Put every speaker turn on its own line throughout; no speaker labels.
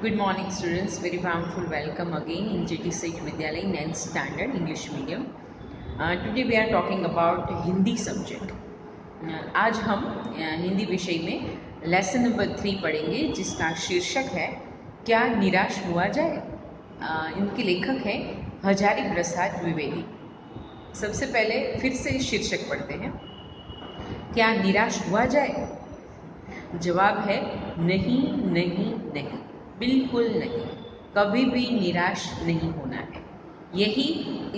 Good morning students, very warmful welcome again in GT State Vidyalaya 9th standard English medium. Today we are talking about Hindi subject. आज हम हिंदी विषय में lesson number 3 पढ़ेंगे जिसका शीर्षक है क्या निराश हुआ जाए। इनके लेखक हैं हजारी प्रसाद द्विवेदी। सबसे पहले फिर से शीर्षक पढ़ते हैं, क्या निराश हुआ जाए। जवाब है नहीं नहीं नहीं, बिल्कुल नहीं, कभी भी निराश नहीं होना है। यही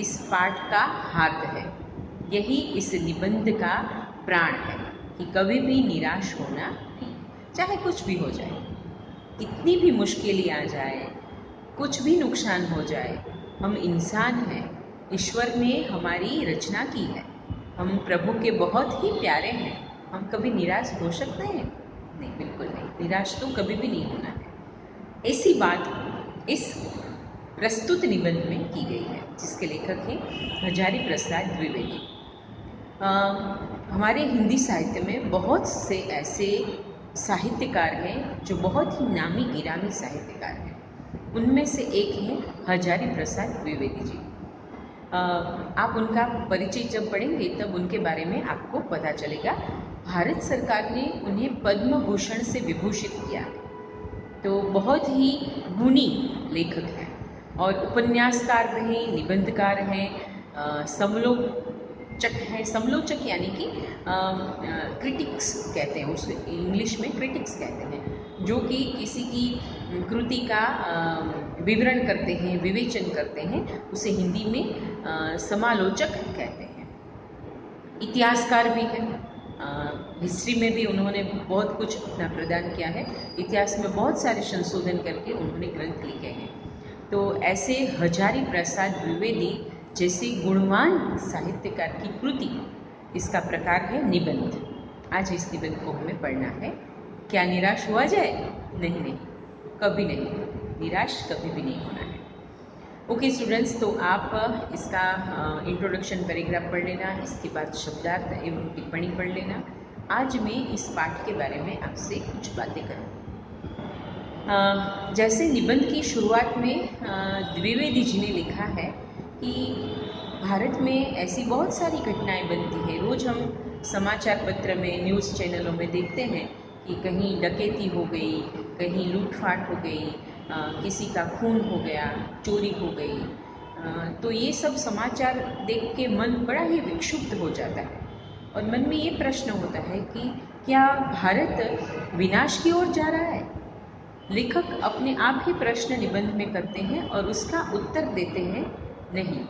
इस पाठ का हार्द है, यही इस निबंध का प्राण है कि कभी भी निराश होना नहीं, चाहे कुछ भी हो जाए, कितनी भी मुश्किलें आ जाए, कुछ भी नुकसान हो जाए। हम इंसान हैं, ईश्वर ने हमारी रचना की है, हम प्रभु के बहुत ही प्यारे हैं। हम कभी निराश हो सकते हैं? नहीं, बिल्कुल नहीं, निराश तो कभी भी नहीं होना है। ऐसी बात इस प्रस्तुत निबंध में की गई है जिसके लेखक हैं हजारी प्रसाद द्विवेदी। हमारे हिंदी साहित्य में बहुत से ऐसे साहित्यकार हैं जो बहुत ही नामी गिरामी साहित्यकार हैं। उनमें से एक हैं हजारी प्रसाद द्विवेदी जी। आप उनका परिचय जब पढ़ेंगे तब उनके बारे में आपको पता चलेगा। भारत सरकार ने उन्हें पद्म भूषण से विभूषित किया है, तो बहुत ही गुणी लेखक हैं और उपन्यासकार रहे, निबंधकार हैं, समालोचक हैं। समालोचक यानी कि क्रिटिक्स कहते हैं, उसे इंग्लिश में क्रिटिक्स कहते हैं, जो कि किसी की कृति का विवरण करते हैं, विवेचन करते हैं, उसे हिंदी में समालोचक कहते हैं। इतिहासकार भी हैं, हिस्ट्री में भी उन्होंने बहुत कुछ अपना प्रदान किया है। इतिहास में बहुत सारे संशोधन करके उन्होंने ग्रंथ लिखे हैं। तो ऐसे हजारी प्रसाद द्विवेदी जैसे गुणवान साहित्यकार की कृति, इसका प्रकार है निबंध। आज इस निबंध को हमें पढ़ना है। क्या निराश हुआ जाए? नहीं नहीं, कभी नहीं, निराश कभी भी नहीं होना है। ओके स्टूडेंट्स, तो आप इसका इंट्रोडक्शन पैराग्राफ पढ़ लेना, इसके बाद शब्दार्थ एवं टिप्पणी पढ़ लेना। आज मैं इस पाठ के बारे में आपसे कुछ बातें करूँगी। जैसे निबंध की शुरुआत में द्विवेदी जी ने लिखा है कि भारत में ऐसी बहुत सारी घटनाएं बनती हैं। रोज़ हम समाचार पत्र में, न्यूज़ चैनलों में देखते हैं कि कहीं डकैती हो गई, कहीं लूटफाट हो गई, किसी का खून हो गया, चोरी हो गई। तो ये सब समाचार देख के मन बड़ा ही विक्षुब्ध हो जाता है और मन में ये प्रश्न होता है कि क्या भारत विनाश की ओर जा रहा है? लेखक अपने आप ही प्रश्न निबंध में करते हैं और उसका उत्तर देते हैं नहीं,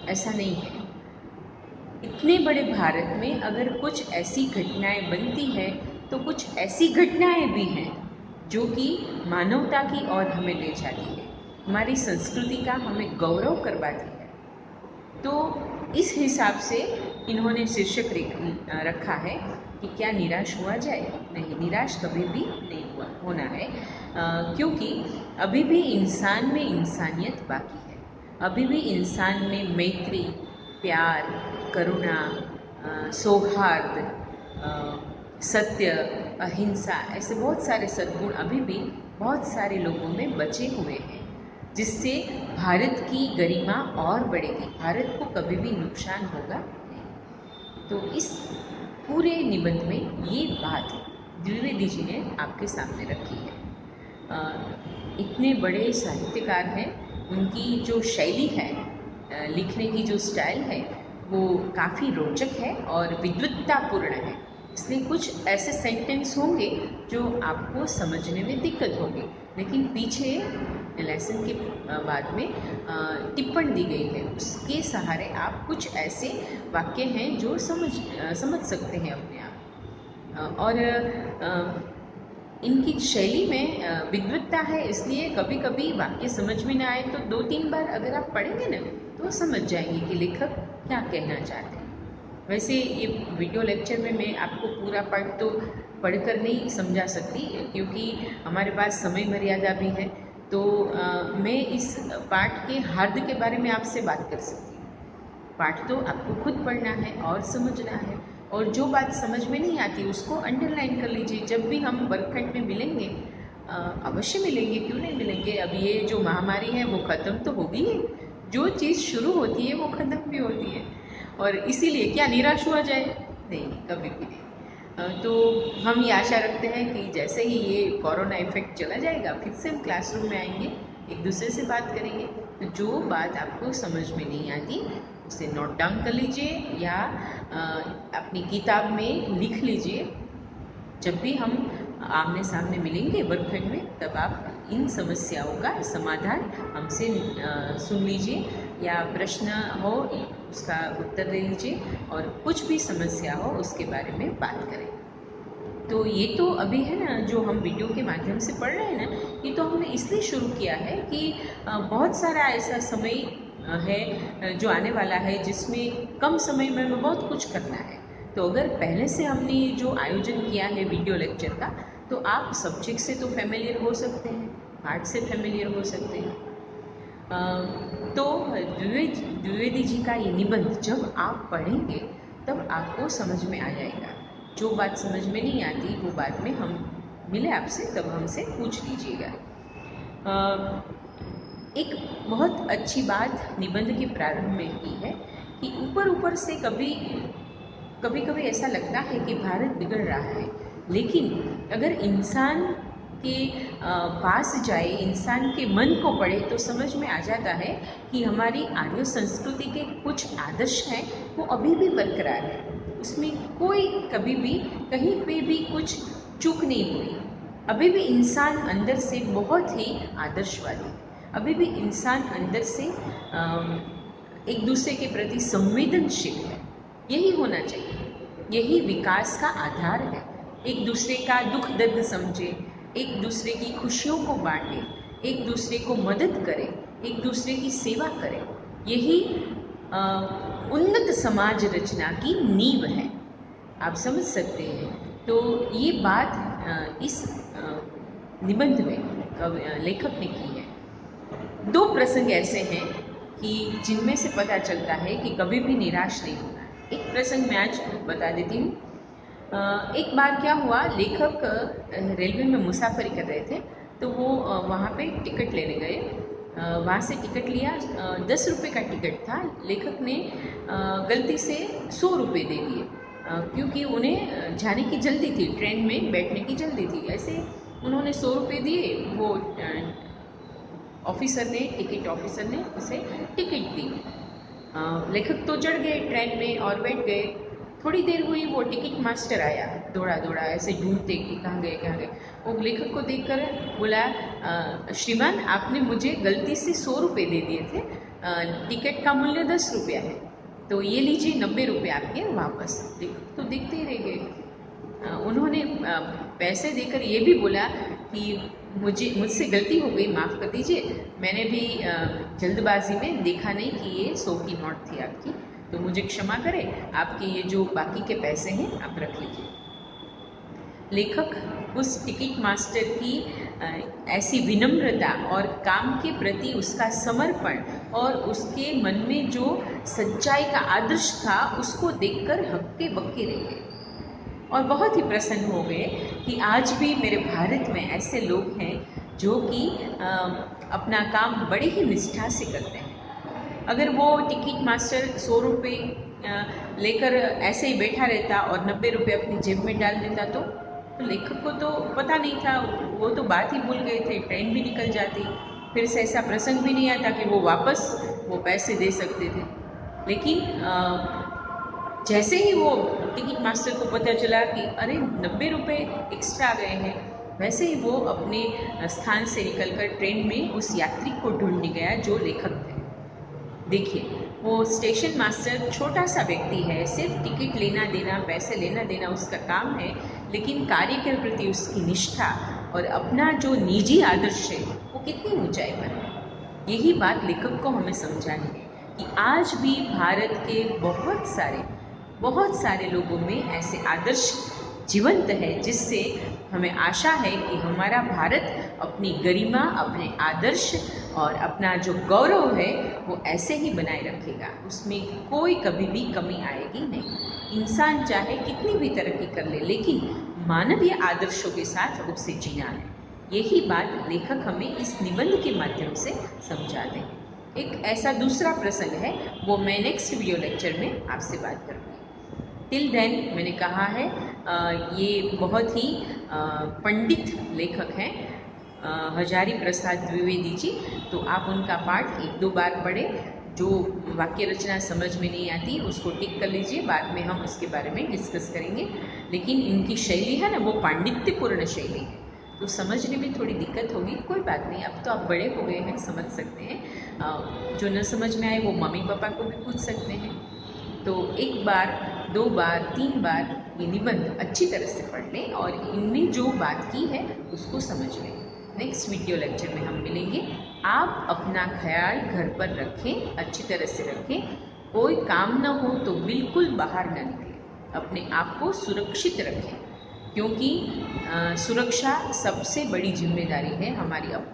ऐसा नहीं है। इतने बड़े भारत में अगर कुछ ऐसी घटनाएं बनती है तो कुछ ऐसी घटनाएं भी हैं जो कि मानवता की ओर हमें ले जाती है, हमारी संस्कृति का हमें गौरव करवाती है। तो इस हिसाब से इन्होंने शीर्षक रखा है कि क्या निराश हुआ जाए? नहीं, निराश कभी भी नहीं होना है, क्योंकि अभी भी इंसान में इंसानियत बाकी है। अभी भी इंसान में मैत्री, प्यार, करुणा, सौहार्द, सत्य, अहिंसा, ऐसे बहुत सारे सद्गुण अभी भी बहुत सारे लोगों में बचे हुए हैं, जिससे भारत की गरिमा और बढ़ेगी, भारत को कभी भी नुकसान होगा नहीं। तो इस पूरे निबंध में ये बात द्विवेदी जी ने आपके सामने रखी है। इतने बड़े साहित्यकार हैं, उनकी जो शैली है, लिखने की जो स्टाइल है, वो काफ़ी रोचक है और विद्वत्तापूर्ण है। इसलिए कुछ ऐसे सेंटेंस होंगे जो आपको समझने में दिक्कत होगी, लेकिन पीछे लेसन के बाद में टिप्पणी दी गई है, उसके सहारे आप कुछ ऐसे वाक्य हैं जो समझ सकते हैं अपने आप। और इनकी शैली में विद्वत्ता है, इसलिए कभी कभी वाक्य समझ में ना आए तो 2-3 बार अगर आप पढ़ेंगे ना तो समझ जाएंगे कि लेखक क्या कहना चाहते हैं। वैसे ये वीडियो लेक्चर में मैं आपको पूरा पाठ तो पढ़कर नहीं समझा सकती, क्योंकि हमारे पास समय मर्यादा भी है। तो मैं इस पाठ के हार्द के बारे में आपसे बात कर सकती हूँ। पाठ तो आपको खुद पढ़ना है और समझना है, और जो बात समझ में नहीं आती उसको अंडरलाइन कर लीजिए। जब भी हम वर्गखंड में मिलेंगे अवश्य मिलेंगे, क्यों नहीं मिलेंगे। अब ये जो महामारी है वो ख़त्म तो होगी ही। जो चीज़ शुरू होती है वो ख़त्म भी होती है, और इसीलिए क्या निराश हुआ जाए? नहीं, कभी भी नहीं। तो हम ये आशा रखते हैं कि जैसे ही ये कोरोना इफेक्ट चला जाएगा, फिर से हम क्लासरूम में आएंगे, एक दूसरे से बात करेंगे। तो जो बात आपको समझ में नहीं आती उसे नोट डाउन कर लीजिए या अपनी किताब में लिख लीजिए। जब भी हम आमने सामने मिलेंगे वर्गखंड में, तब आप इन समस्याओं का समाधान हमसे सुन लीजिए, या प्रश्न हो उसका उत्तर दे लीजिए, और कुछ भी समस्या हो उसके बारे में बात करें। तो ये तो अभी है ना, जो हम वीडियो के माध्यम से पढ़ रहे हैं ना, ये तो हमने इसलिए शुरू किया है कि बहुत सारा ऐसा समय है जो आने वाला है, जिसमें कम समय में हमें बहुत कुछ करना है। तो अगर पहले से हमने जो आयोजन किया है वीडियो लेक्चर का, तो आप सब्जेक्ट से तो फैमिलियर हो सकते हैं, पाठ से फैमिलियर हो सकते हैं। तो द्विवेदी जी का ये निबंध जब आप पढ़ेंगे तब आपको समझ में आ जाएगा। जो बात समझ में नहीं आती वो बाद में हम मिले आपसे, तब हमसे पूछ लीजिएगा। एक बहुत अच्छी बात निबंध के प्रारंभ में की है कि ऊपर ऊपर से कभी कभी ऐसा लगता है कि भारत बिगड़ रहा है, लेकिन अगर इंसान के पास जाए, इंसान के मन को पढ़े, तो समझ में आ जाता है कि हमारी आर्य संस्कृति के कुछ आदर्श हैं वो अभी भी बरकरार है। उसमें कोई कभी भी कहीं पे भी कुछ चूक नहीं हुई। अभी भी इंसान अंदर से बहुत ही आदर्शवादी है। अभी भी इंसान अंदर से एक दूसरे के प्रति संवेदनशील है। यही होना चाहिए, यही विकास का आधार है। एक दूसरे का दुख दर्द समझे, एक दूसरे की खुशियों को बांटे, एक दूसरे को मदद करे, एक दूसरे की सेवा करे, यही उन्नत समाज रचना की नींव है। आप समझ सकते हैं। तो ये बात इस निबंध में लेखक ने की है। दो प्रसंग ऐसे हैं कि जिनमें से पता चलता है कि कभी भी निराश नहीं होना। एक प्रसंग मैं आज बता देती हूँ। एक बार क्या हुआ, लेखक रेलवे में मुसाफरी कर रहे थे, तो वो वहाँ पे टिकट लेने गए। वहाँ से टिकट लिया, 10 रुपये का टिकट था। लेखक ने गलती से 100 रुपये दे दिए, क्योंकि उन्हें जाने की जल्दी थी, ट्रेन में बैठने की जल्दी थी। ऐसे उन्होंने 100 रुपये दिए। वो ऑफिसर ने, टिकट ऑफिसर ने उसे टिकट दी। लेखक तो चढ़ गए ट्रेन में और बैठ गए। थोड़ी देर हुई, वो टिकट मास्टर आया, दौड़ा दौड़ा ऐसे ढूंढते कि कहाँ गए कहाँ गए। वो लेखक को देखकर बोला, श्रीमान आपने मुझे गलती से 100 रुपये दे दिए थे, टिकट का मूल्य 10 रुपया है, तो ये लीजिए 90 रुपये आपके वापस। लेखक तो देखते ही रह गए। उन्होंने पैसे देकर ये भी बोला कि मुझसे गलती हो गई, माफ़ कर दीजिए, मैंने भी जल्दबाजी में देखा नहीं कि ये 100 की नोट थी आपकी, तो मुझे क्षमा करें, आपके ये जो बाकी के पैसे हैं आप रख लीजिए। लेखक उस टिकट मास्टर की ऐसी विनम्रता और काम के प्रति उसका समर्पण और उसके मन में जो सच्चाई का आदर्श था, उसको देखकर हक्के बक्के रह गए और बहुत ही प्रसन्न हो गए कि आज भी मेरे भारत में ऐसे लोग हैं जो कि अपना काम बड़ी ही निष्ठा से करते हैं। अगर वो टिकट मास्टर 100 रुपये लेकर ऐसे ही बैठा रहता और 90 रुपये अपनी जेब में डाल देता, तो लेखक को तो पता नहीं था, वो तो बात ही भूल गए थे, ट्रेन भी निकल जाती, फिर से ऐसा प्रसंग भी नहीं आता कि वो वापस वो पैसे दे सकते थे। लेकिन जैसे ही वो टिकट मास्टर को पता चला कि अरे 90 रुपये एक्स्ट्रा आ गए हैं, वैसे ही वो अपने स्थान से निकलकर ट्रेन में उस यात्री को ढूंढने गया जो लेखक थे। देखिए, वो स्टेशन मास्टर छोटा सा व्यक्ति है, सिर्फ टिकट लेना देना, पैसे लेना देना उसका काम है, लेकिन कार्य के प्रति उसकी निष्ठा और अपना जो निजी आदर्श है वो कितनी ऊंचाई पर है। यही बात लेखक को हमें समझानी है कि आज भी भारत के बहुत सारे लोगों में ऐसे आदर्श जीवंत है, जिससे हमें आशा है कि हमारा भारत अपनी गरिमा, अपने आदर्श और अपना जो गौरव है वो ऐसे ही बनाए रखेगा। उसमें कोई कभी भी कमी आएगी नहीं। इंसान चाहे कितनी भी तरक्की कर ले, लेकिन मानवीय आदर्शों के साथ उसे जीना है। यही बात लेखक हमें इस निबंध के माध्यम से समझा दें। एक ऐसा दूसरा प्रसंग है, वो मैं नेक्स्ट वीडियो लेक्चर में आपसे बात करूँगी। टिल देन मैंने कहा है ये बहुत ही पंडित लेखक हैं हजारी प्रसाद द्विवेदी जी। तो आप उनका पाठ 1-2 बार पढ़ें। जो वाक्य रचना समझ में नहीं आती उसको टिक कर लीजिए, बाद में हम उसके बारे में डिस्कस करेंगे। लेकिन इनकी शैली है ना, वो पांडित्यपूर्ण शैली है, तो समझने में थोड़ी दिक्कत होगी, कोई बात नहीं। अब तो आप बड़े हो गए हैं, समझ सकते हैं। जो न समझ में आए वो मम्मी पापा को भी पूछ सकते हैं। तो 1 बार, 2 बार, 3 बार ये निबंध अच्छी तरह से पढ़ लें और इनमें जो बात की है उसको समझ लें। नेक्स्ट वीडियो लेक्चर में हम मिलेंगे। आप अपना ख्याल घर पर रखें, अच्छी तरह से रखें। कोई काम न हो तो बिल्कुल बाहर न निकलें, अपने आप को सुरक्षित रखें, क्योंकि सुरक्षा सबसे बड़ी जिम्मेदारी है हमारी अपनी।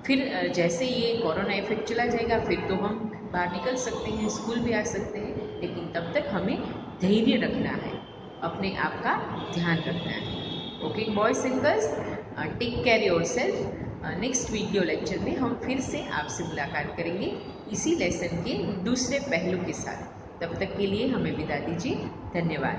फिर जैसे ये कोरोना इफेक्ट चला जाएगा फिर तो हम बाहर निकल सकते हैं, स्कूल भी आ सकते हैं, लेकिन तब तक हमें धैर्य रखना है, अपने आप का ध्यान रखना है। Okay boys and girls, take care your self. Next video lecture में हम फिर से आपसे मुलाकात करेंगे इसी लेसन के दूसरे पहलू के साथ। तब तक के लिए हमें विदा दीजिए। धन्यवाद।